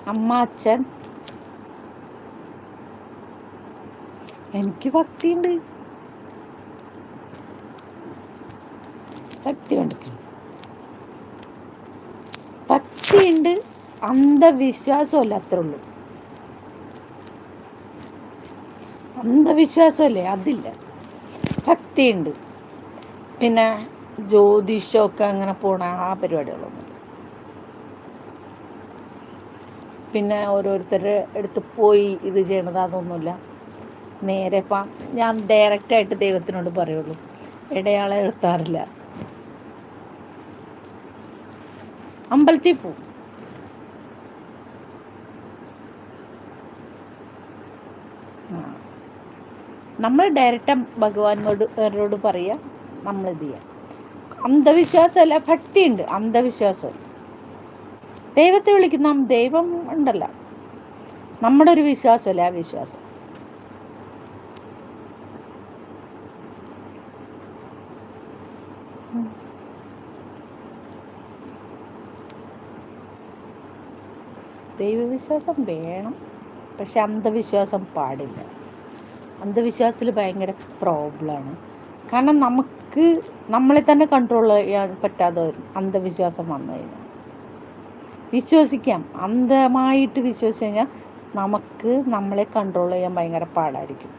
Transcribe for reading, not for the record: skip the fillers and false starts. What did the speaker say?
അമ്മ, അച്ഛൻ. എനിക്ക് ഭക്തിയുണ്ട്. ഭക്തി കണ്ടിട്ടുണ്ട്. ഭക്തിയുണ്ട്, അന്ധവിശ്വാസമല്ല, അത്രേ ഉള്ളൂ. അന്ധവിശ്വാസമല്ലേ, അതില്ല. ഭക്തിയുണ്ട്. പിന്നെ ജ്യോതിഷമൊക്കെ അങ്ങനെ പോണ ആ പരിപാടികളൊന്നുമില്ല. പിന്നെ ഓരോരുത്തരുടെ അടുത്ത് പോയി ഇത് ചെയ്യണത് അതൊന്നുമില്ല. നേരെ ഇപ്പം ഞാൻ ഡയറക്റ്റായിട്ട് ദൈവത്തിനോട് പറയുള്ളൂ, ഇടയാളെ നിർത്താറില്ല. അമ്പലത്തിൽ പോവും. നമ്മൾ ഡയറക്റ്റ് ഭഗവാനോട് പറയുക, നമ്മളിത് ചെയ്യുക. അന്ധവിശ്വാസമല്ല, ഭക്തിയുണ്ട്, അന്ധവിശ്വാസം. ദൈവത്തെ വിളിക്കുന്ന ദൈവം ഉണ്ടല്ലോ, നമ്മുടെ ഒരു വിശ്വാസമല്ലേ ആ വിശ്വാസം. ദൈവവിശ്വാസം വേണം, പക്ഷെ അന്ധവിശ്വാസം പാടില്ല. അന്ധവിശ്വാസത്തിൽ ഭയങ്കര പ്രോബ്ലമാണ്. കാരണം നമുക്ക് നമ്മളെ തന്നെ കൺട്രോൾ ചെയ്യാൻ പറ്റാതെ വരും അന്ധവിശ്വാസം വന്നു കഴിഞ്ഞാൽ. വിശ്വസിക്കാം, അന്ധമായിട്ട് വിശ്വസിച്ച് കഴിഞ്ഞാൽ നമുക്ക് നമ്മളെ കൺട്രോൾ ചെയ്യാൻ ഭയങ്കര പാടായിരിക്കും.